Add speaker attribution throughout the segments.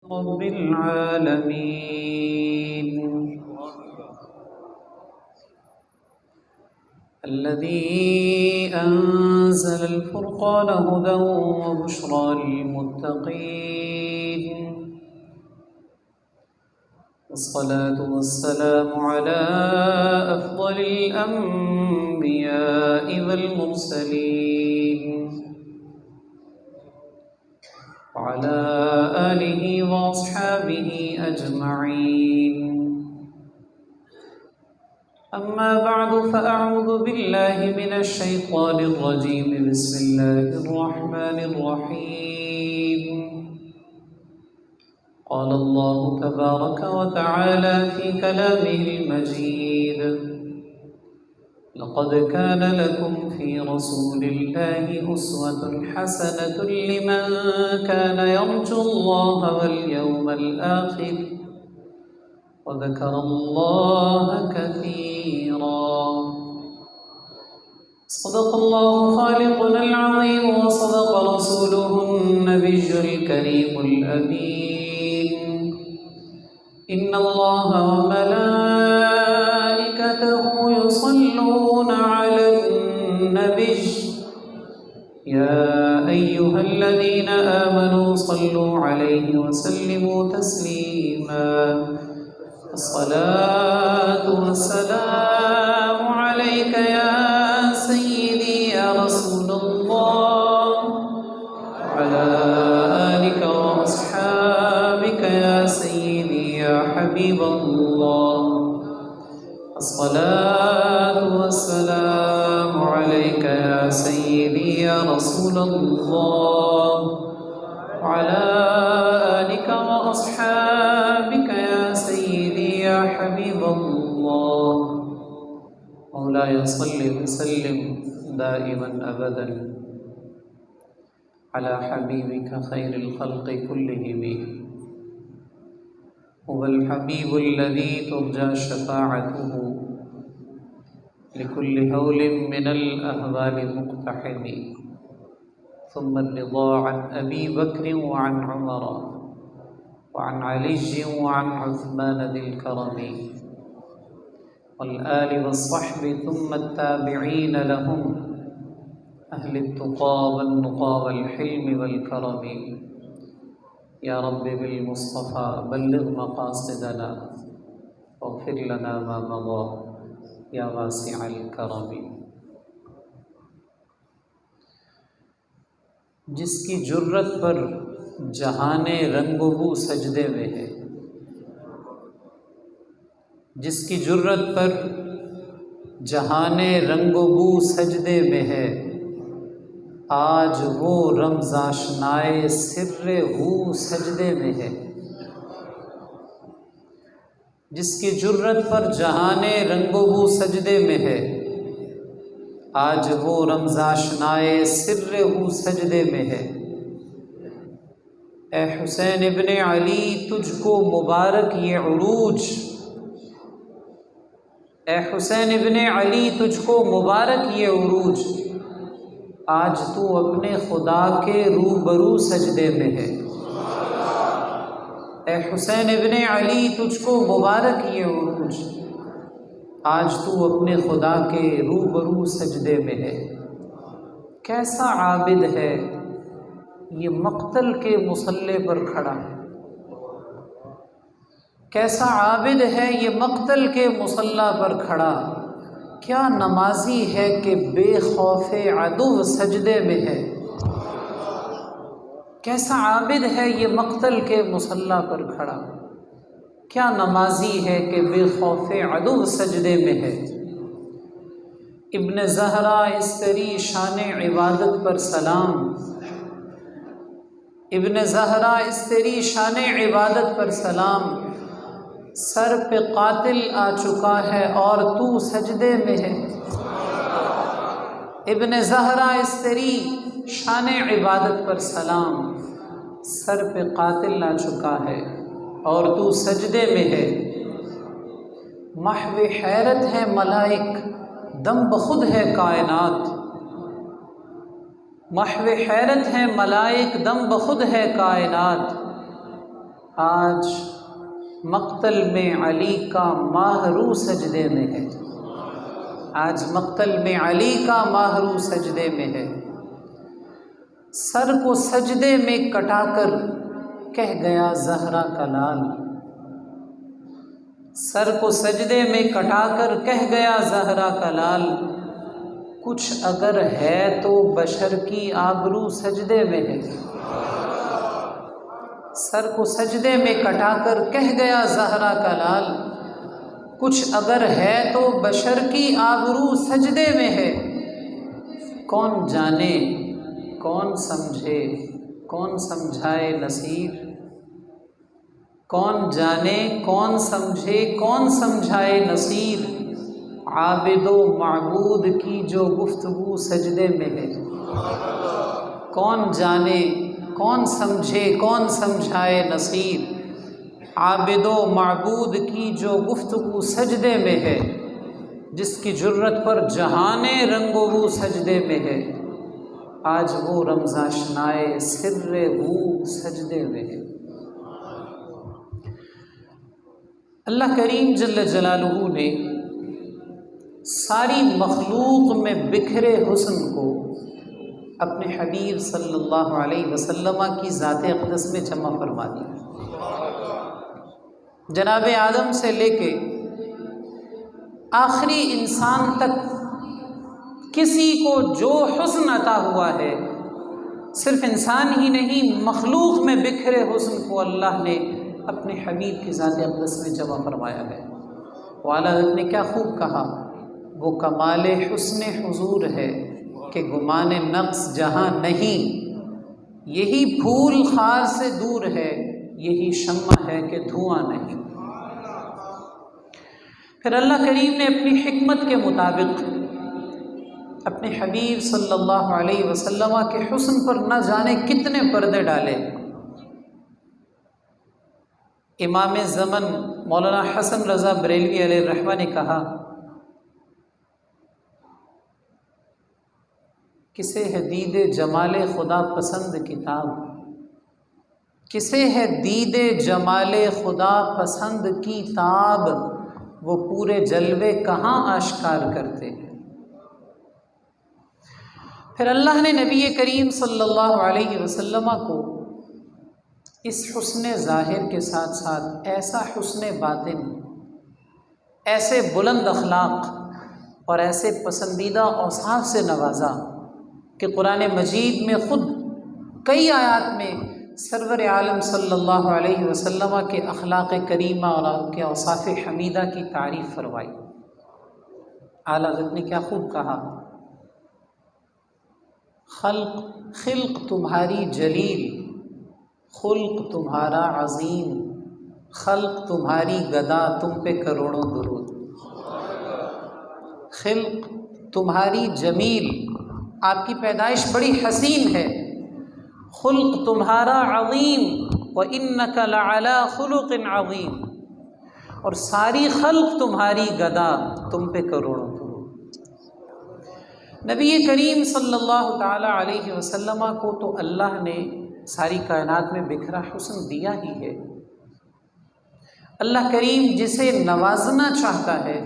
Speaker 1: رب العالمين الذي أنزل الفرقان هدى وبشرى للمتقين والصلاة والسلام على أفضل الأنبياء والمرسلين وعلى آله وأصحابه أجمعين. أما بعد فأعوذ بالله من الشيطان الرجيم. بسم الله الرحمن الرحيم. قال الله تبارك وتعالى في كلامه المجيد: لقد كان لكم في رسول الله أسوة حسنة لمن كان يرجو الله واليوم الآخر وذكر الله كثيرا. صدق الله خالقنا العظيم وصدق رسوله النبي الكريم الأمين. إن الله وملائكته يصلون على النبي يا أيها الذين آمنوا صلوا عليه وسلموا تسليما. الصلاة والسلام عليك يا سيدي يا رسول الله وعلى آلك وأصحابك يا سيدي يا حبيب الله. الصلاة والسلام عليك يا سيدي يا رسول الله وعلى آلك وأصحابك يا سيدي يا حبيب الله. مولاي صل وسلم دائما أبدا على حبيبك خير الخلق كلهم. هو الحبيب الذي ترجى شفاعته لكل هول من الأهوال مقتحم. ثم الرضا عن أبي بكر وعن عمر وعن علي وعن عثمان ذي الكرم والآل والصحب ثم التابعين لهم أهل التقى والنقى والحلم والكرم. يا رب بالمصطفى بلغ مقاصدنا واغفر لنا ما مضى یا واسع الکرم. جس کی جرت پر جہان رنگ و بو سجدے میں ہے، جس کی جرت پر جہان رنگ و بو سجدے میں ہے، آج وہ رمز آشنائے سر ہو سجدے میں ہے. جس کی جرت پر جہان رنگ و بو سجدے میں ہے، آج وہ رمز آشنائے سر ہو سجدے میں ہے. اے حسین ابن علی تجھ کو مبارک یہ عروج، اے حسین ابن علی تجھ کو مبارک یہ عروج، آج تو اپنے خدا کے روبرو سجدے میں ہے. اے حسین ابن علی تجھ کو مبارک یہ عروج، آج تو اپنے خدا کے روبرو سجدے میں ہے. کیسا عابد ہے یہ مقتل کے مصلے پر کھڑا، کیسا عابد ہے یہ مقتل کے مصلی پر کھڑا. کیا نمازی ہے کہ بے خوف عدو سجدے میں ہے. کیسا عابد ہے یہ مقتل کے مصلی پر کھڑا، کیا نمازی ہے کہ بے خوف عدو سجدے میں ہے. ابن زہرا اس تری شان عبادت پر سلام، ابن زہرا اس تری شان عبادت پر سلام. سر پہ قاتل آ چکا ہے اور تو سجدے میں ہے. ابن زہرا اس تری شان عبادت پر سلام. سر پہ قاتل آ چکا ہے اور تو سجدے میں ہے. محو حیرت ہے ملائک دم بخود ہے کائنات، محو حیرت ہے ملائک دم بخود ہے کائنات. آج مقتل میں علی کا ماہ سجدے میں ہے، آج مقتل میں علی کا ماہ سجدے میں ہے۔ سر کو سجدے میں کٹا کر کہہ گیا زہرا کا لال، سر کو سجدے میں کٹا کر کہہ گیا زہرا کا لال، کچھ اگر ہے تو بشر کی آبرو سجدے میں ہے۔ سر کو سجدے میں کٹا کر کہہ گیا زہرا کا لال، کچھ اگر ہے تو بشر کی آبرو سجدے میں ہے۔ کون جانے کون سمجھے کون سمجھائے نصیر، کون جانے کون سمجھے کون سمجھائے نصیر، عابد و معبود کی جو گفتگو سجدے میں ہے۔ کون جانے کون سمجھے کون سمجھائے نصیر، عابد و معبود کی جو گفتگو سجدے میں ہے، جس کی جرت پر جہان رنگ و بو سجدے میں ہے، آج وہ رمز آشنائے سر ہو سجدے میں ہے۔ اللہ کریم جل جلالہ نے ساری مخلوق میں بکھرے حسن کو اپنے حبیب صلی اللہ علیہ وسلم کی ذات اقدس میں جمع فرما دیا۔ جناب آدم سے لے کے آخری انسان تک کسی کو جو حسن عطا ہوا ہے، صرف انسان ہی نہیں مخلوق میں بکھرے حسن کو اللہ نے اپنے حبیب کی ذات اقدس میں جمع فرمایا ہے۔ اعلیٰ حضرت نے کیا خوب کہا، وہ کمال حسن حضور ہے کہ گمان نقص جہاں نہیں، یہی پھول خار سے دور ہے، یہی شمع ہے کہ دھواں نہیں۔ پھر اللہ کریم نے اپنی حکمت کے مطابق اپنے حبیب صلی اللہ علیہ وسلم کے حسن پر نہ جانے کتنے پردے ڈالے۔ امام زمن مولانا حسن رضا بریلوی علیہ الرحمہ نے کہا، کسے ہے دید جمال خدا پسند کتاب، کسے ہے دید جمال خدا پسند کی تاب، وہ پورے جلوے کہاں آشکار کرتے ہیں۔ پھر اللہ نے نبی کریم صلی اللہ علیہ وسلم کو اس حسن ظاہر کے ساتھ ساتھ ایسا حسن باطن، ایسے بلند اخلاق اور ایسے پسندیدہ اوصاف سے نوازا کہ قرآن مجید میں خود کئی آیات میں سرور عالم صلی اللہ علیہ وسلم کے اخلاق کریمہ اور ان کے اوصاف حمیدہ کی تعریف فرمائی۔ اعلیٰ حضرت نے کیا خوب کہا، خلق تمہاری جلیل، خلق تمہارا عظیم، خلق تمہاری گدا، تم پہ کروڑوں درود۔ خلق تمہاری جمیل، آپ کی پیدائش بڑی حسین ہے، خلق تمہارا عظیم، وَإِنَّكَ لَعَلَىٰ خُلُقٍ عَظِيمٍ، اور ساری خلق تمہاری گدا، تم پہ کروڑوں درود۔ نبی کریم صلی اللہ تعالی علیہ وسلم کو تو اللہ نے ساری کائنات میں بکھرا حسن دیا ہی ہے۔ اللہ کریم جسے نوازنا چاہتا ہے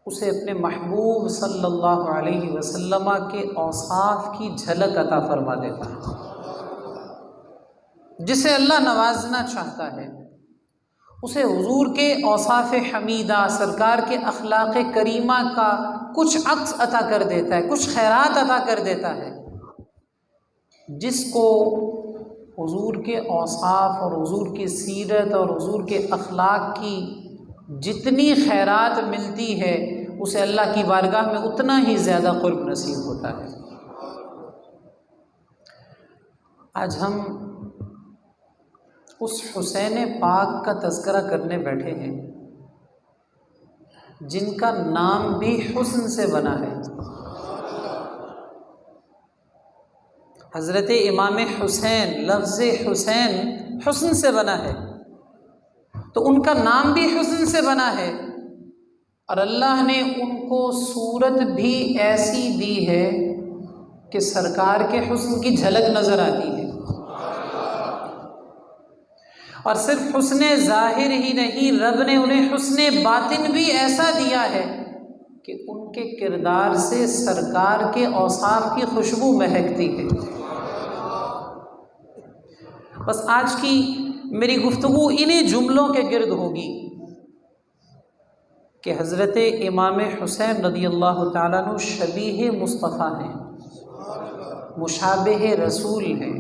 Speaker 1: اسے اپنے محبوب صلی اللہ علیہ وسلم کے اوصاف کی جھلک عطا فرما دیتا ہے۔ جسے اللہ نوازنا چاہتا ہے اسے حضور کے اوصاف حمیدہ، سرکار کے اخلاق کریمہ کا کچھ عکس عطا کر دیتا ہے، کچھ خیرات عطا کر دیتا ہے۔ جس کو حضور کے اوصاف اور حضور کی سیرت اور حضور کے اخلاق کی جتنی خیرات ملتی ہے، اسے اللہ کی بارگاہ میں اتنا ہی زیادہ قرب نصیب ہوتا ہے۔ آج ہم اس حسین پاک کا تذکرہ کرنے بیٹھے ہیں جن کا نام بھی حسن سے بنا ہے۔ حضرت امام حسین، لفظ حسین حسن سے بنا ہے، تو ان کا نام بھی حسن سے بنا ہے، اور اللہ نے ان کو صورت بھی ایسی دی ہے کہ سرکار کے حسن کی جھلک نظر آتی ہے۔ اور صرف حسن ظاہر ہی نہیں، رب نے انہیں حسن باطن بھی ایسا دیا ہے کہ ان کے کردار سے سرکار کے اوصاف کی خوشبو مہکتی ہے۔ بس آج کی میری گفتگو انہی جملوں کے گرد ہوگی کہ حضرت امام حسین رضی اللہ تعالیٰ عنہ شبیہ مصطفیٰ ہیں، مشابہ رسول ہیں،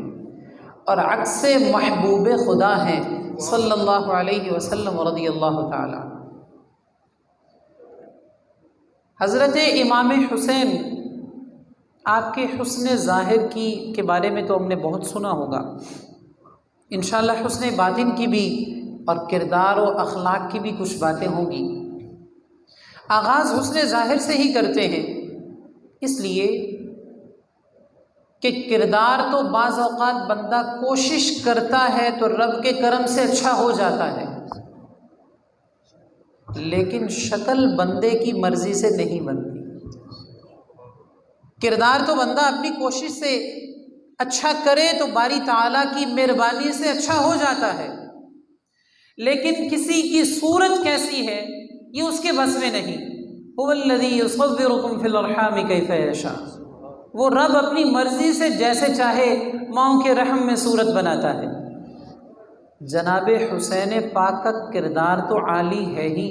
Speaker 1: اور عکس محبوب خدا ہیں صلی اللہ علیہ وسلم رضی اللہ تعالیٰ۔ حضرت امام حسین، آپ کے حسن ظاہر کے بارے میں تو ہم نے بہت سنا ہوگا، انشاءاللہ حسن باطن کی بھی اور کردار و اخلاق کی بھی کچھ باتیں ہوں گی۔ آغاز حسن ظاہر سے ہی کرتے ہیں، اس لیے کہ کردار تو بعض اوقات بندہ کوشش کرتا ہے تو رب کے کرم سے اچھا ہو جاتا ہے، لیکن شکل بندے کی مرضی سے نہیں بنتی۔ کردار تو بندہ اپنی کوشش سے اچھا کرے تو باری تعالیٰ کی مہربانی سے اچھا ہو جاتا ہے، لیکن کسی کی صورت کیسی ہے یہ اس کے بس میں نہیں۔ هو الذی یصورکم فی الارحام کیف یشاء، وہ رب اپنی مرضی سے جیسے چاہے ماؤں کے رحم میں صورت بناتا ہے۔ جناب حسین پاک کا کردار تو عالی ہے ہی،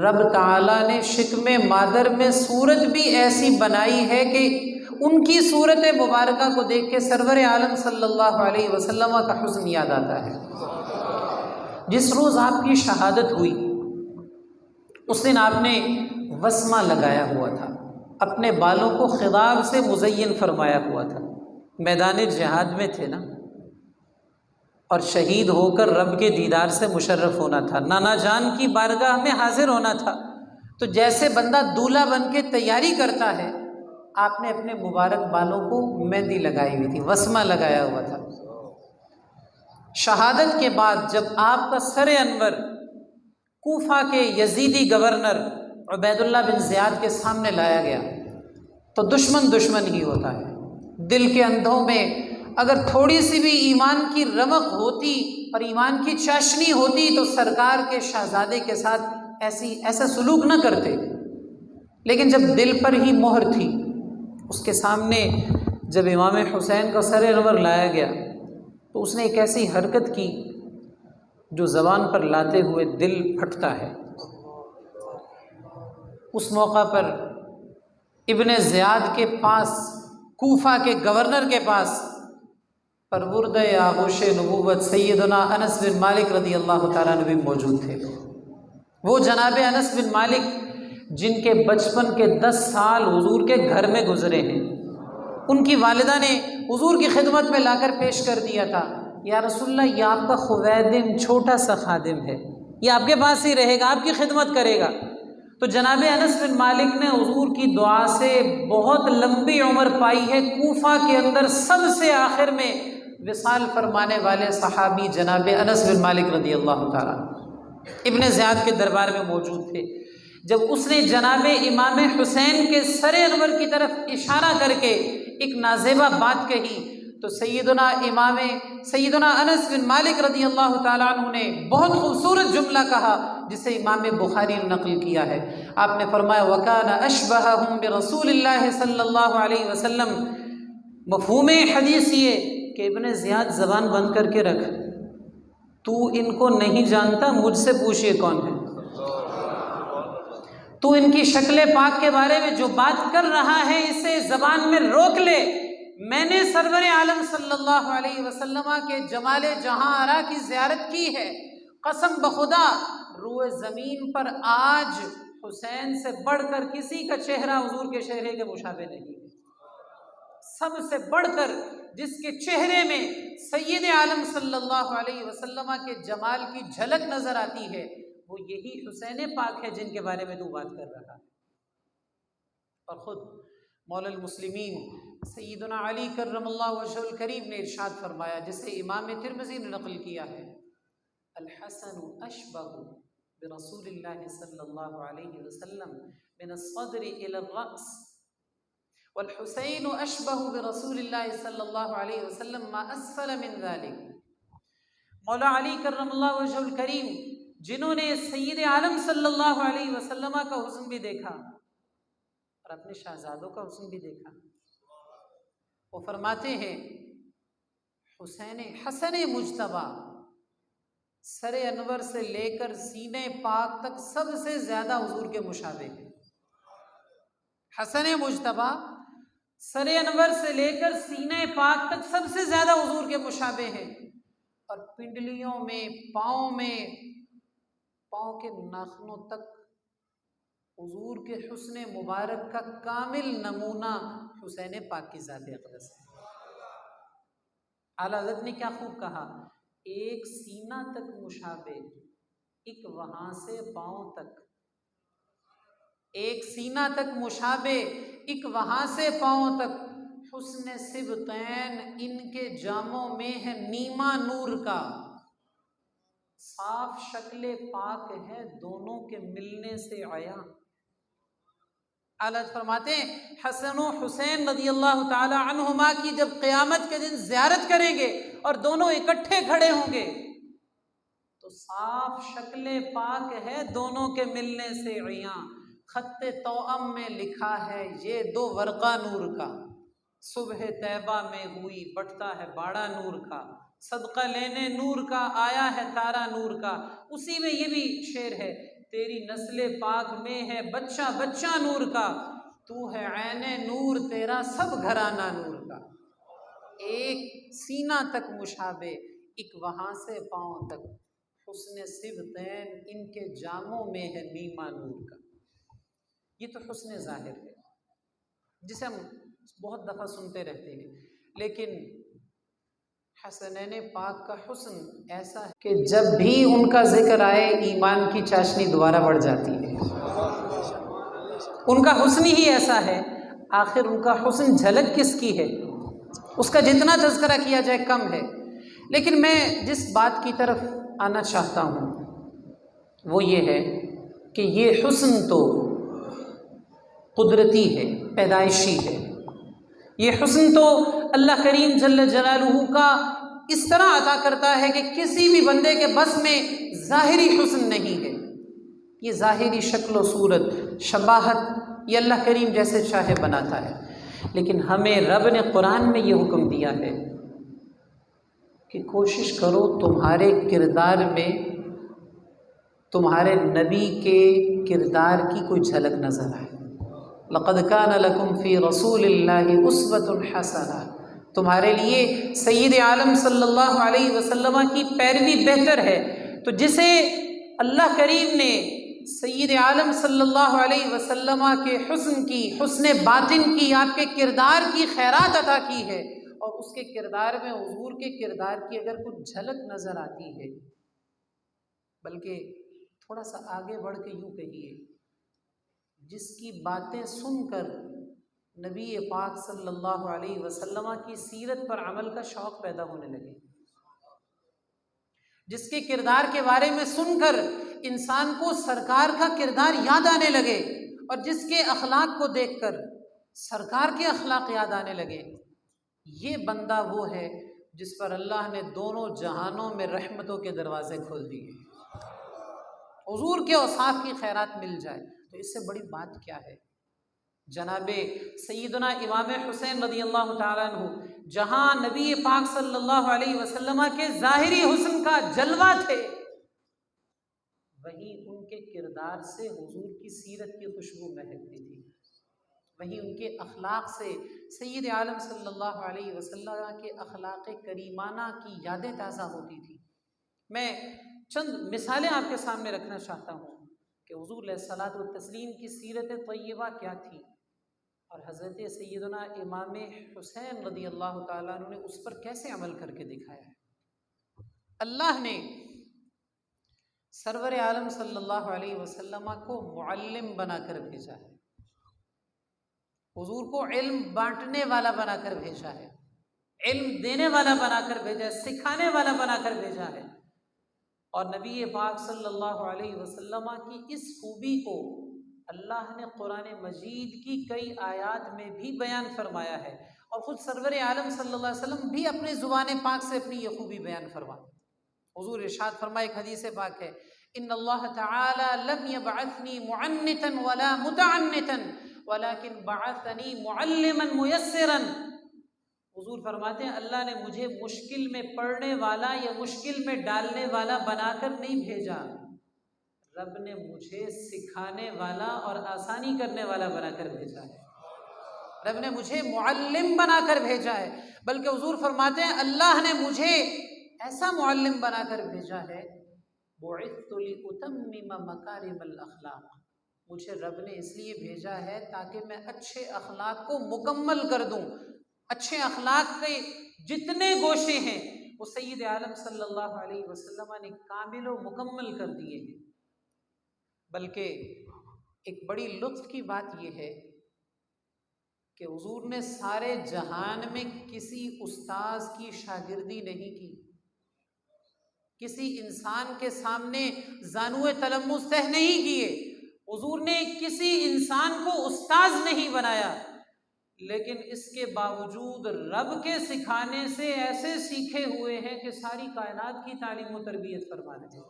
Speaker 1: رب تعالیٰ نے شکم مادر میں صورت بھی ایسی بنائی ہے کہ ان کی صورت مبارکہ کو دیکھ کے سرور عالم صلی اللہ علیہ وسلم کا حسن یاد آتا ہے۔ جس روز آپ کی شہادت ہوئی اس دن آپ نے وسمہ لگایا ہوا تھا، اپنے بالوں کو خضاب سے مزین فرمایا ہوا تھا، میدان جہاد میں تھے نا، اور شہید ہو کر رب کے دیدار سے مشرف ہونا تھا، نانا جان کی بارگاہ میں حاضر ہونا تھا، تو جیسے بندہ دولہا بن کے تیاری کرتا ہے، آپ نے اپنے مبارک بالوں کو مہندی لگائی ہوئی تھی، وسمہ لگایا ہوا تھا۔ شہادت کے بعد جب آپ کا سر انور کوفہ کے یزیدی گورنر عبید اللہ بن زیاد کے سامنے لایا گیا تو دشمن دشمن ہی ہوتا ہے، دل کے اندھوں میں اگر تھوڑی سی بھی ایمان کی رمق ہوتی اور ایمان کی چاشنی ہوتی تو سرکار کے شہزادے کے ساتھ ایسا سلوک نہ کرتے، لیکن جب دل پر ہی مہر تھی، اس کے سامنے جب امام حسین کا سر انور لایا گیا تو اس نے ایک ایسی حرکت کی جو زبان پر لاتے ہوئے دل پھٹتا ہے۔ اس موقع پر ابن زیاد کے پاس، کوفہ کے گورنر کے پاس پرورد آغوش نبوت سیدنا انس بن مالک رضی اللہ تعالیٰ عنہ بھی موجود تھے۔ وہ جناب انس بن مالک جن کے بچپن کے 10 سال حضور کے گھر میں گزرے ہیں، ان کی والدہ نے حضور کی خدمت میں لا کر پیش کر دیا تھا، یا رسول اللہ یہ آپ کا خویدم چھوٹا سا خادم ہے، یہ آپ کے پاس ہی رہے گا، آپ کی خدمت کرے گا۔ تو جناب انس بن مالک نے حضور کی دعا سے بہت لمبی عمر پائی ہے، کوفہ کے اندر سب سے آخر میں وصال فرمانے والے صحابی جناب انس بن مالک رضی اللہ تعالیٰ ابن زیاد کے دربار میں موجود تھے۔ جب اس نے جناب امام حسین کے سر انور کی طرف اشارہ کر کے ایک نازیبہ بات کہی تو سیدنا انس بن مالک رضی اللہ تعالیٰ عنہ نے بہت خوبصورت جملہ کہا جسے امام بخاری نے نقل کیا ہے۔ آپ نے فرمایا وَكَانَ أَشْبَهَهُمْ بِرَسُولِ اللَّهِ صلی اللہ علیہ وسلم۔ مفہوم حدیث یہ کہ ابن زیاد زبان بند کر کے رکھ، تو ان کو نہیں جانتا، مجھ سے پوچھئے کون ہے، تو ان کی شکل پاک کے بارے میں جو بات کر رہا ہے اسے زبان میں روک لے۔ میں نے سرور عالم صلی اللہ علیہ وسلم کے جمال جہاں آرا کی زیارت کی ہے، قسم بخدا روئے زمین پر آج حسین سے بڑھ کر کسی کا چہرہ حضور کے چہرے کے مشابہ نہیں ہے۔ سب سے بڑھ کر جس کے چہرے میں سید عالم صلی اللہ علیہ وسلم کے جمال کی جھلک نظر آتی ہے وہ یہی حسین پاک ہے جن کے بارے میں تو بات کر رہا ہے۔ اور خود مولا المسلمین سیدنا علی کرم اللہ وجہہ الکریم نے ارشاد فرمایا، جسے امام ترمذی نے نقل کیا ہے، الحسن اشبہ برسول اللہ صلی اللہ علیہ وسلم من الصدر الى الرأس والحسین اشبہ برسول اللہ صلی اللہ علیہ وسلم ما اسفل من ذلك۔ مولا علی کرم اللہ وجہ الکریم جنہوں نے سید عالم صلی اللہ علیہ وسلم کا حسن بھی دیکھا اور اپنے شہزادوں کا حسن بھی دیکھا، وہ فرماتے ہیں حسن مجتبی سر انور سے لے کر سینے پاک تک سب سے زیادہ حضور کے مشابہ ہے۔ حسن مجتبی سر انور سے لے کر سینے پاک تک سب سے زیادہ حضور کے مشابہ ہے، اور پنڈلیوں میں، پاؤں کے ناخنوں تک حضور کے حسن مبارک کا کامل نمونہ حسین پاک کی ذات اقدس ہے۔ اعلیٰ حضرت نے کیا خوب کہا، ایک سینہ تک مشابہ، ایک وہاں سے پاؤں تک، ایک سینہ تک مشابہ، ایک وہاں سے پاؤں تک، حسن سبطین ان کے جاموں میں ہے نیما نور کا، صاف شکل پاک ہے دونوں کے ملنے سے عیاں۔ اعلیٰ فرماتے ہیں حسن و حسین رضی اللہ تعالی عنہما کی جب قیامت کے دن زیارت کریں گے اور دونوں اکٹھے کھڑے ہوں گے تو صاف شکل پاک ہے دونوں کے ملنے سے عیاں۔ خط توأم میں لکھا ہے یہ دو ورقہ نور کا، صبح طیبہ میں ہوئی بٹتا ہے باڑا نور کا، صدقہ لینے نور کا آیا ہے تارا نور کا۔ اسی میں یہ بھی شعر ہے، تیری نسل پاک میں ہے بچہ بچہ نور کا، تو ہے عین نور تیرا سب گھرانہ نور کا۔ ایک سینہ تک مشابہ، ایک وہاں سے پاؤں تک، حسن سبطین ان کے جاموں میں ہے نیما نور کا۔ یہ تو حسن ظاہر ہے جسے ہم بہت دفعہ سنتے رہتے ہیں، لیکن حسنین پاک کا حسن ایسا ہے کہ جب بھی ان کا ذکر آئے ایمان کی چاشنی دوبارہ بڑھ جاتی ہے۔ ان کا حسن ہی ایسا ہے، آخر ان کا حسن جھلک کس کی ہے، اس کا جتنا تذکرہ کیا جائے کم ہے۔ لیکن میں جس بات کی طرف آنا چاہتا ہوں وہ یہ ہے کہ یہ حسن تو قدرتی ہے، پیدائشی ہے۔ یہ حسن تو اللہ کریم جل جلالہ کا اس طرح عطا کرتا ہے کہ کسی بھی بندے کے بس میں ظاہری حسن نہیں ہے۔ یہ ظاہری شکل و صورت، شباہت، یہ اللہ کریم جیسے چاہے بناتا ہے، لیکن ہمیں رب نے قرآن میں یہ حکم دیا ہے کہ کوشش کرو تمہارے کردار میں تمہارے نبی کے کردار کی کوئی جھلک نظر آئے۔ لقد کان لکم فی رسول اللہ اسوۃ حسنہ، تمہارے لیے سید عالم صلی اللہ علیہ وسلم کی پیروی بہتر ہے۔ تو جسے اللہ کریم نے سید عالم صلی اللہ علیہ وسلم کے حسن کی، حسن باطن کی، آپ کے کردار کی خیرات عطا کی ہے، اور اس کے کردار میں حضور کے کردار کی اگر کچھ جھلک نظر آتی ہے، بلکہ تھوڑا سا آگے بڑھ کے یوں کہیے، جس کی باتیں سن کر نبی پاک صلی اللہ علیہ وسلم کی سیرت پر عمل کا شوق پیدا ہونے لگے، جس کے کردار کے بارے میں سن کر انسان کو سرکار کا کردار یاد آنے لگے، اور جس کے اخلاق کو دیکھ کر سرکار کے اخلاق یاد آنے لگے، یہ بندہ وہ ہے جس پر اللہ نے دونوں جہانوں میں رحمتوں کے دروازے کھول دیے۔ حضور کے اوصاف کی خیرات مل جائے تو اس سے بڑی بات کیا ہے۔ جناب سیدنا امام حسین رضی اللہ تعالیٰ عنہ جہاں نبی پاک صلی اللہ علیہ وسلم کے ظاہری حسن کا جلوہ تھے، وہیں ان کے کردار سے حضور کی سیرت کی خوشبو مہکتی تھی، وہیں ان کے اخلاق سے سید عالم صلی اللہ علیہ وسلم کے اخلاق کریمانہ کی یادیں تازہ ہوتی تھی۔ میں چند مثالیں آپ کے سامنے رکھنا چاہتا ہوں کہ حضور علیہ الصلوۃ والتسلیم کی سیرت طیبہ کیا تھی، اور حضرت سیدنا امام حسین رضی اللہ تعالیٰ عنہ نے اس پر کیسے عمل کر کے دکھایا ہے۔ اللہ نے سرور عالم صلی اللہ علیہ وسلم کو معلم بنا کر بھیجا ہے، حضور کو علم بانٹنے والا بنا کر بھیجا ہے، علم دینے والا بنا کر بھیجا ہے، سکھانے والا بنا کر بھیجا ہے، اور نبی پاک صلی اللہ علیہ وسلم کی اس خوبی کو اللہ نے قرآن مجید کی کئی آیات میں بھی بیان فرمایا ہے، اور خود سرور عالم صلی اللہ علیہ وسلم بھی اپنی زبان پاک سے اپنی یہ خوبی بیان فرماتے۔ حضور ارشاد فرمائے، ایک حدیث پاک ہے، ان اللہ تعالی لم یبعثنی معنتا ولا متعنتا ولکن بعثنی معلما میسرا۔ حضور فرماتے ہیں اللہ نے مجھے مشکل میں پڑنے والا یا مشکل میں ڈالنے والا بنا کر نہیں بھیجا، رب نے مجھے سکھانے والا اور آسانی کرنے والا بنا کر بھیجا ہے، رب نے مجھے معلم بنا کر بھیجا ہے۔ بلکہ حضور فرماتے ہیں اللہ نے مجھے ایسا معلم بنا کر بھیجا ہے، بعثت لأتمم مکارم الاخلاق، مجھے رب نے اس لیے بھیجا ہے تاکہ میں اچھے اخلاق کو مکمل کر دوں۔ اچھے اخلاق کے جتنے گوشے ہیں وہ سید عالم صلی اللہ علیہ وسلم نے کامل و مکمل کر دیے ہیں۔ بلکہ ایک بڑی لطف کی بات یہ ہے کہ حضور نے سارے جہان میں کسی استاذ کی شاگردی نہیں کی، کسی انسان کے سامنے زانوئے تلمس طے نہیں کیے، حضور نے کسی انسان کو استاذ نہیں بنایا، لیکن اس کے باوجود رب کے سکھانے سے ایسے سیکھے ہوئے ہیں کہ ساری کائنات کی تعلیم و تربیت فرما رہے ہیں۔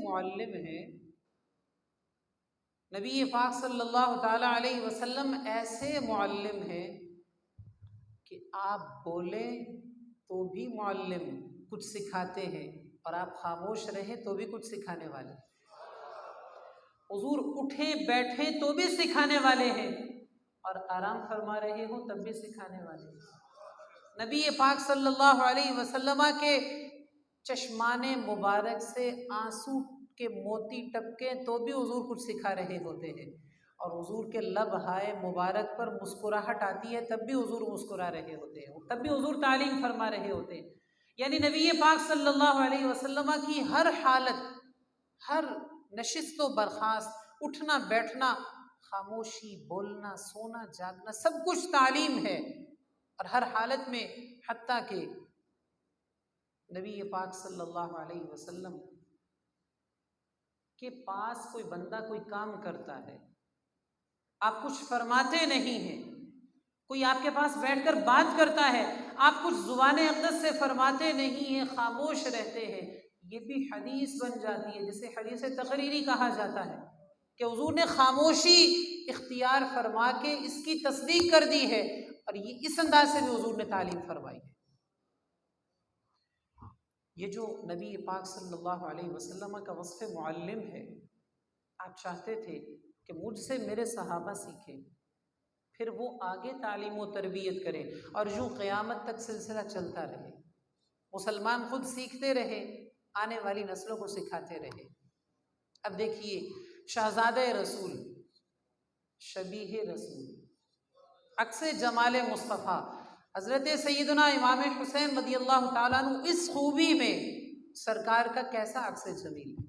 Speaker 1: معلم ہیں نبی پاک صلی اللہ تعالی علیہ وسلم، ایسے معلم ہیں کہ آپ بولیں تو بھی معلم کچھ سکھاتے ہیں اور آپ خاموش رہیں تو بھی کچھ سکھانے والے، حضور اٹھیں بیٹھیں تو بھی سکھانے والے ہیں اور آرام فرما رہے ہوں تب بھی سکھانے والے ہیں۔ نبی پاک صلی اللہ علیہ وسلم کے چشمان مبارک سے آنسو کے موتی ٹپکے تو بھی حضور کچھ سکھا رہے ہوتے ہیں، اور حضور کے لب ہائے مبارک پر مسکراہٹ آتی ہے تب بھی حضور مسکرا رہے ہوتے ہیں، تب بھی حضور تعلیم فرما رہے ہوتے ہیں۔ یعنی نبی پاک صلی اللہ علیہ وسلم کی ہر حالت، ہر نشست و برخاست، اٹھنا بیٹھنا، خاموشی، بولنا، سونا، جاگنا، سب کچھ تعلیم ہے، اور ہر حالت میں حتیٰ کہ نبی پاک صلی اللہ علیہ وسلم کے پاس کوئی بندہ کوئی کام کرتا ہے، آپ کچھ فرماتے نہیں ہیں، کوئی آپ کے پاس بیٹھ کر بات کرتا ہے، آپ کچھ زبان اقدس سے فرماتے نہیں ہیں، خاموش رہتے ہیں، یہ بھی حدیث بن جاتی ہے، جسے حدیث تقریری کہا جاتا ہے کہ حضور نے خاموشی اختیار فرما کے اس کی تصدیق کر دی ہے، اور یہ اس انداز سے بھی حضور نے تعلیم فرمائی ہے۔ یہ جو نبی پاک صلی اللہ علیہ وسلم کا وصف معلم ہے، آپ چاہتے تھے کہ مجھ سے میرے صحابہ سیکھیں، پھر وہ آگے تعلیم و تربیت کریں، اور یوں قیامت تک سلسلہ چلتا رہے، مسلمان خود سیکھتے رہے، آنے والی نسلوں کو سکھاتے رہے۔ اب دیکھیے، شہزادہ رسول، شبیہ رسول، عکس جمال مصطفیٰ حضرت سیدنا امام حسین رضی اللہ تعالیٰ عنہ، اس خوبی میں سرکار کا کیسا عکس جمیل ہے۔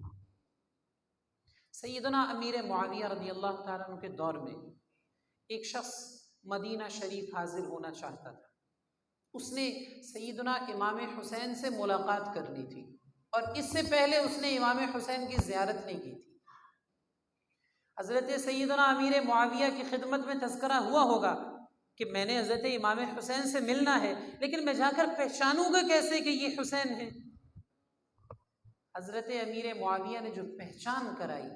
Speaker 1: سیدنا امیر معاویہ رضی اللہ تعالیٰ عنہ کے دور میں ایک شخص مدینہ شریف حاضر ہونا چاہتا تھا، اس نے سیدنا امام حسین سے ملاقات کرنی تھی، اور اس سے پہلے اس نے امام حسین کی زیارت نہیں کی تھی۔ حضرت سیدنا امیر معاویہ کی خدمت میں تذکرہ ہوا ہوگا کہ میں نے حضرت امام حسین سے ملنا ہے، لیکن میں جا کر پہچانوں گا کیسے کہ یہ حسین ہے؟ حضرت امیر معاویہ نے جو پہچان کرائی،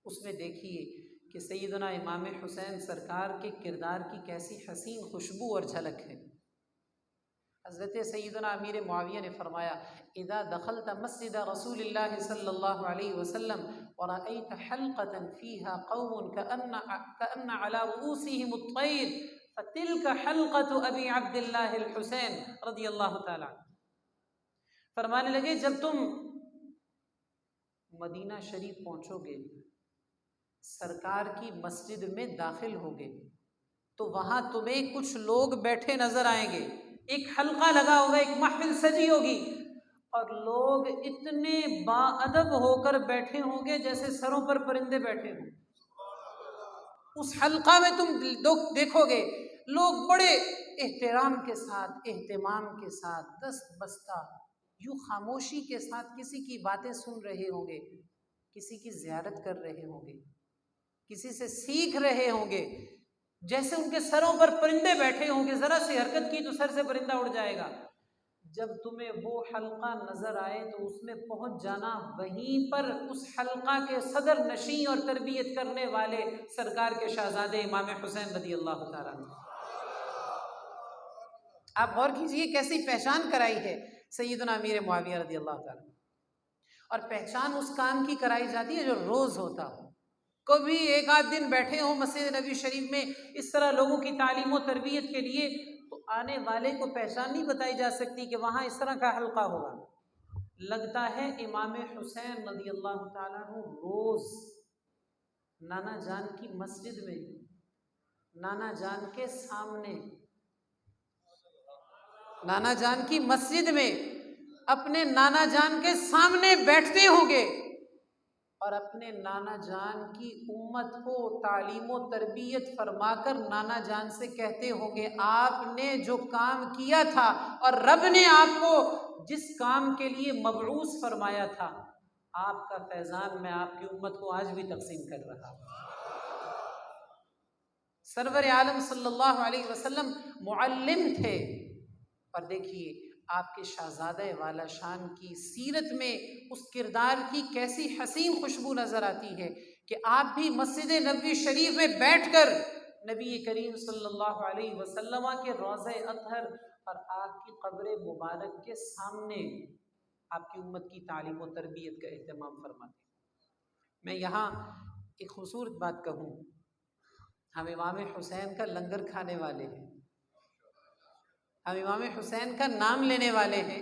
Speaker 1: اس میں دیکھیے کہ سیدنا امام حسین سرکار کے کردار کی کیسی حسین خوشبو اور جھلک ہے۔ حضرت سیدنا امیر معاویہ نے فرمایا، اذا دخلت مسجد رسول اللہ صلی اللہ علیہ وسلم ورأيت حلقة فيها قوم كأن على رؤوسهم الطير فتلك حلقة ابی عبد اللہ الحسین رضی اللہ تعالیٰ عنہ۔ فرمانے لگے جب تم مدینہ شریف پہنچو گے، سرکار کی مسجد میں داخل ہوگے، تو وہاں تمہیں کچھ لوگ بیٹھے نظر آئیں گے، ایک حلقہ لگا ہوگا، ایک محفل سجی ہوگی، اور لوگ اتنے با ادب ہو کر بیٹھے ہوں گے جیسے سروں پر پرندے بیٹھے ہوں۔ اس حلقہ میں تم لوگ دیکھو گے، لوگ بڑے احترام کے ساتھ، اہتمام کے ساتھ، دست بستہ یوں خاموشی کے ساتھ کسی کی باتیں سن رہے ہوں گے، کسی کی زیارت کر رہے ہوں گے، کسی سے سیکھ رہے ہوں گے، جیسے ان کے سروں پر پرندے بیٹھے ہوں گے، ذرا سی حرکت کی تو سر سے پرندہ اڑ جائے گا۔ جب تمہیں وہ حلقہ نظر آئے تو اس میں پہنچ جانا، وہیں پر اس حلقہ کے صدر نشین اور تربیت کرنے والے سرکار کے شہزادے امام حسین رضی اللہ تعالیٰ عنہ۔ آپ غور کیجئے کیسی پہچان کرائی ہے سیدنا امیر معاویہ رضی اللہ تعالیٰ عنہ۔ اور پہچان اس کام کی کرائی جاتی ہے جو روز ہوتا ہو۔ کبھی ایک آدھ دن بیٹھے ہوں مسجد نبی شریف میں اس طرح لوگوں کی تعلیم و تربیت کے لیے، تو آنے والے کو پہچان نہیں بتائی جا سکتی کہ وہاں اس طرح کا حلقہ ہوگا۔ لگتا ہے امام حسین رضی اللہ تعالیٰ عنہ روز نانا جان کی مسجد میں، نانا جان کے سامنے، نانا جان کی مسجد میں اپنے نانا جان کے سامنے بیٹھتے ہوں گے اور اپنے نانا جان کی امت کو تعلیم و تربیت فرما کر نانا جان سے کہتے ہوں گے، آپ نے جو کام کیا تھا اور رب نے آپ کو جس کام کے لیے مبعوث فرمایا تھا، آپ کا فیضان میں آپ کی امت کو آج بھی تقسیم کر رہا ہوں۔ سرور عالم صلی اللہ علیہ وسلم معلم تھے، اور دیکھیے آپ کے شہزادہ والا شان کی سیرت میں اس کردار کی کیسی حسین خوشبو نظر آتی ہے کہ آپ بھی مسجد نبوی شریف میں بیٹھ کر نبی کریم صلی اللہ علیہ وسلم کے روضہ اطہر اور آپ کی قبر مبارک کے سامنے آپ کی امت کی تعلیم و تربیت کا اہتمام فرماتے ہیں۔ میں یہاں ایک خوبصورت بات کہوں، ہم امام حسین کا لنگر کھانے والے ہیں، ہم امام حسین کا نام لینے والے ہیں،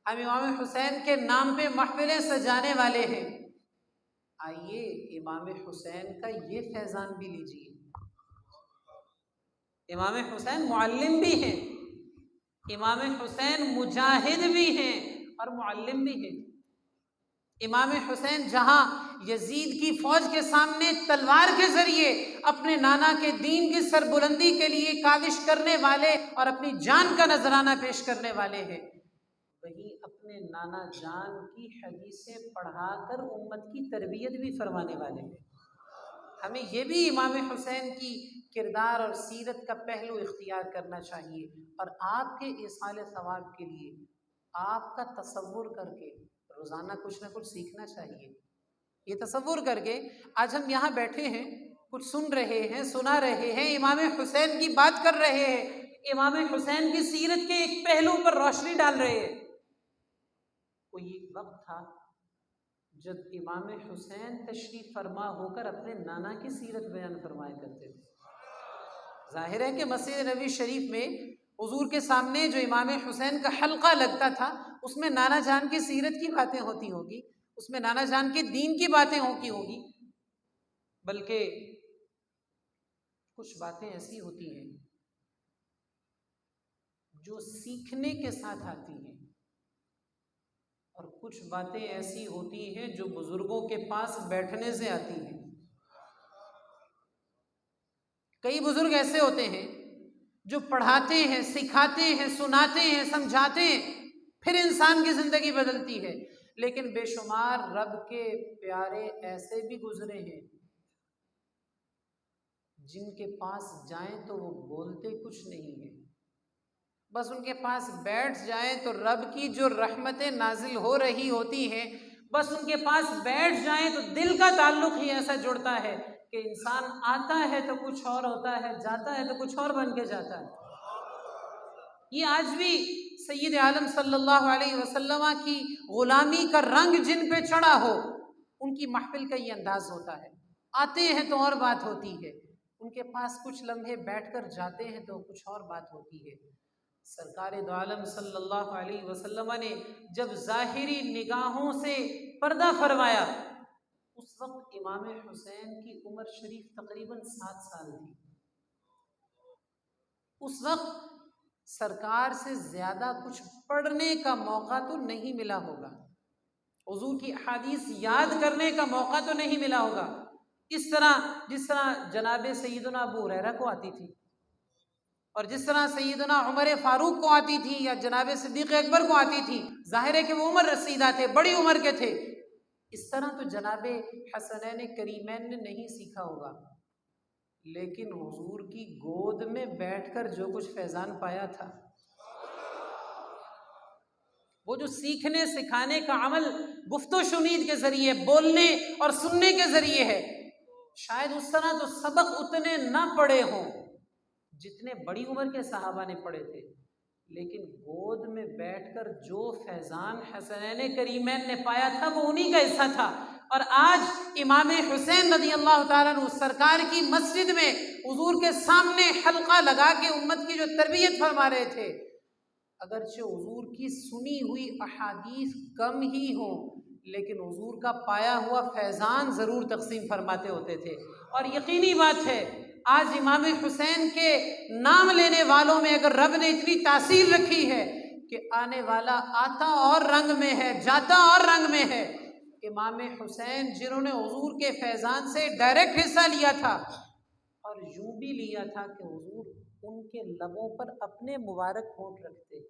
Speaker 1: ہم امام حسین کے نام پہ محفلیں سجانے والے ہیں۔ آئیے امام حسین کا یہ فیضان بھی لیجیے۔ امام حسین معلم بھی ہیں، امام حسین مجاہد بھی ہیں اور معلم بھی ہیں۔ امام حسین جہاں یزید کی فوج کے سامنے تلوار کے ذریعے اپنے نانا کے دین کی سربلندی کے لیے کاوش کرنے والے اور اپنی جان کا نذرانہ پیش کرنے والے ہیں، وہیں اپنے نانا جان کی حدیثیں پڑھا کر امت کی تربیت بھی فرمانے والے ہیں۔ ہمیں یہ بھی امام حسین کی کردار اور سیرت کا پہلو اختیار کرنا چاہیے، اور آپ کے ایصال ثواب کے لیے آپ کا تصور کر کے روزانہ کچھ نہ کچھ سیکھنا چاہیے۔ یہ تصور کر کے آج ہم یہاں بیٹھے ہیں، کچھ سن رہے ہیں، سنا رہے ہیں، امام حسین کی بات کر رہے ہیں، امام حسین کی سیرت کے ایک پہلو پر روشنی ڈال رہے ہیں۔ کوئی ایک وقت تھا جب امام حسین تشریف فرما ہو کر اپنے نانا کی سیرت بیان فرمایا کرتے تھے۔ ظاہر ہے کہ مسجد نبوی شریف میں حضور کے سامنے جو امام حسین کا حلقہ لگتا تھا، اس میں نانا جان کی سیرت کی باتیں ہوتی ہوگی، اس میں نانا جان کے دین کی باتیں ہوتی ہوگی، بلکہ کچھ باتیں ایسی ہوتی ہیں جو سیکھنے کے ساتھ آتی ہیں، اور کچھ باتیں ایسی ہوتی ہیں جو بزرگوں کے پاس بیٹھنے سے آتی ہیں۔ کئی بزرگ ایسے ہوتے ہیں جو پڑھاتے ہیں، سکھاتے ہیں، سناتے ہیں، سمجھاتے ہیں، پھر انسان کی زندگی بدلتی ہے، لیکن بے شمار رب کے پیارے ایسے بھی گزرے ہیں جن کے پاس جائیں تو وہ بولتے کچھ نہیں ہیں، بس ان کے پاس بیٹھ جائیں تو رب کی جو رحمتیں نازل ہو رہی ہوتی ہیں، بس ان کے پاس بیٹھ جائیں تو دل کا تعلق ہی ایسا جڑتا ہے کہ انسان آتا ہے تو کچھ اور ہوتا ہے، جاتا ہے تو کچھ اور بن کے جاتا ہے۔ یہ آج بھی سید عالم صلی اللہ علیہ وسلم کی غلامی کا رنگ جن پہ چڑھا ہو، ان کی محفل کا یہ انداز ہوتا ہے۔ آتے ہیں تو اور بات ہوتی ہے، ان کے پاس کچھ لمحے بیٹھ کر جاتے ہیں تو کچھ اور بات ہوتی ہے۔ سرکار دو عالم صلی اللہ علیہ وسلم نے جب ظاہری نگاہوں سے پردہ فرمایا، اس وقت امام حسین کی عمر شریف تقریباً 7 سال تھی۔ اس وقت سرکار سے زیادہ کچھ پڑھنے کا موقع تو نہیں ملا ہوگا، حضور کی احادیث یاد کرنے کا موقع تو نہیں ملا ہوگا، جس طرح جناب سیدنا ابو ہریرہ کو آتی تھی، اور جس طرح سیدنا عمر فاروق کو آتی تھی یا جناب صدیق اکبر کو آتی تھی، ظاہر ہے کہ وہ عمر رسیدہ تھے، بڑی عمر کے تھے، اس طرح تو جناب حسنین کریمین نے نہیں سیکھا ہوگا، لیکن حضور کی گود میں بیٹھ کر جو کچھ فیضان پایا تھا، وہ جو سیکھنے سکھانے کا عمل گفت و شنید کے ذریعے، بولنے اور سننے کے ذریعے ہے، شاید اس طرح تو سبق اتنے نہ پڑے ہوں جتنے بڑی عمر کے صحابہ نے پڑھے تھے، لیکن گود میں بیٹھ کر جو فیضان حسنین کریمین نے پایا تھا وہ انہی کا حصہ تھا۔ اور آج امام حسین رضی اللہ تعالیٰ عنہ سرکار کی مسجد میں حضور کے سامنے حلقہ لگا کے امت کی جو تربیت فرما رہے تھے، اگرچہ حضور کی سنی ہوئی احادیث کم ہی ہوں، لیکن حضور کا پایا ہوا فیضان ضرور تقسیم فرماتے ہوتے تھے۔ اور یقینی بات ہے، آج امام حسین کے نام لینے والوں میں اگر رب نے اتنی تاثیر رکھی ہے کہ آنے والا آتا اور رنگ میں ہے، جاتا اور رنگ میں ہے، امام حسین جنہوں نے حضور کے فیضان سے ڈائریکٹ حصہ لیا تھا، اور یوں بھی لیا تھا کہ حضور ان کے لبوں پر اپنے مبارک ہونٹ رکھتے،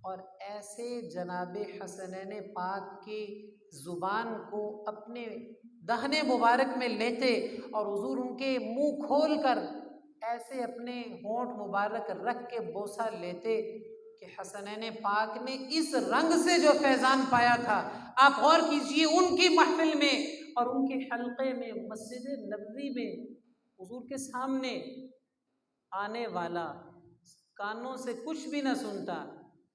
Speaker 1: اور ایسے جناب حسنین پاک کی زبان کو اپنے دہنے مبارک میں لیتے اور حضور ان کے منہ کھول کر ایسے اپنے ہونٹ مبارک رکھ کے بوسہ لیتے کہ حسنین پاک نے اس رنگ سے جو فیضان پایا تھا، آپ غور کیجئے ان کی محفل میں اور ان کے حلقے میں مسجد نبوی میں حضور کے سامنے آنے والا کانوں سے کچھ بھی نہ سنتا،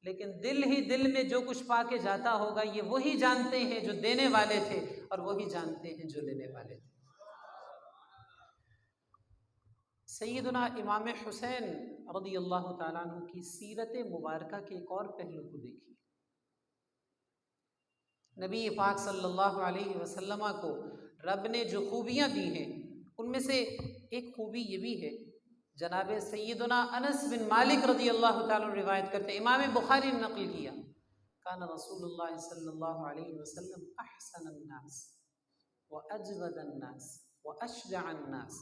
Speaker 1: لیکن دل ہی دل میں جو کچھ پا کے جاتا ہوگا یہ وہی جانتے ہیں جو دینے والے تھے، اور وہی جانتے ہیں جو لینے والے تھے۔ سیدنا امام حسین رضی اللہ تعالیٰ عنہ کی سیرت مبارکہ کے ایک اور پہلو کو دیکھیے۔ نبی پاک صلی اللہ علیہ وسلم کو رب نے جو خوبیاں دی ہیں، ان میں سے ایک خوبی یہ بھی ہے، جناب سیدنا انس بن مالک رضی اللہ تعالیٰ عنہ روایت کرتے ہیں، امام بخاری نے نقل کیا، کان رسول اللہ صلی اللہ علیہ وسلم احسن الناس واجود الناس واشجع الناس۔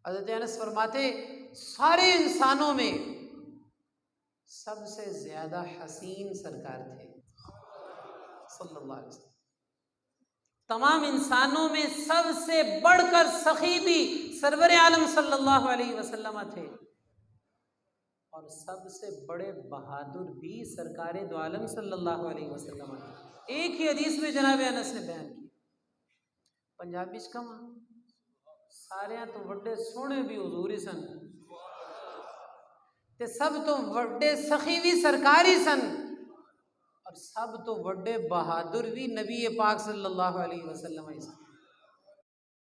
Speaker 1: حضرت انس فرماتے سارے انسانوں میں سب سے زیادہ حسین سرکار تھے صلی اللہ علیہ وسلم، تمام انسانوں میں سب سے بڑھ کر سخی بھی سرور عالم صلی اللہ علیہ وسلم تھے، اور سب سے بڑے بہادر بھی سرکار دو عالم صلی اللہ علیہ وسلم تھے۔ ایک ہی حدیث میں جناب انس نے بیان کیا، پنجابی چ کہاں سارے تو وڈے سونے بھی حضور ہی سن تے سب تو وڈے سخی بھی سرکار ہی سن، اور سب تو وڈے بہادر بھی نبی پاک صلی اللہ علیہ وسلم ہی سن۔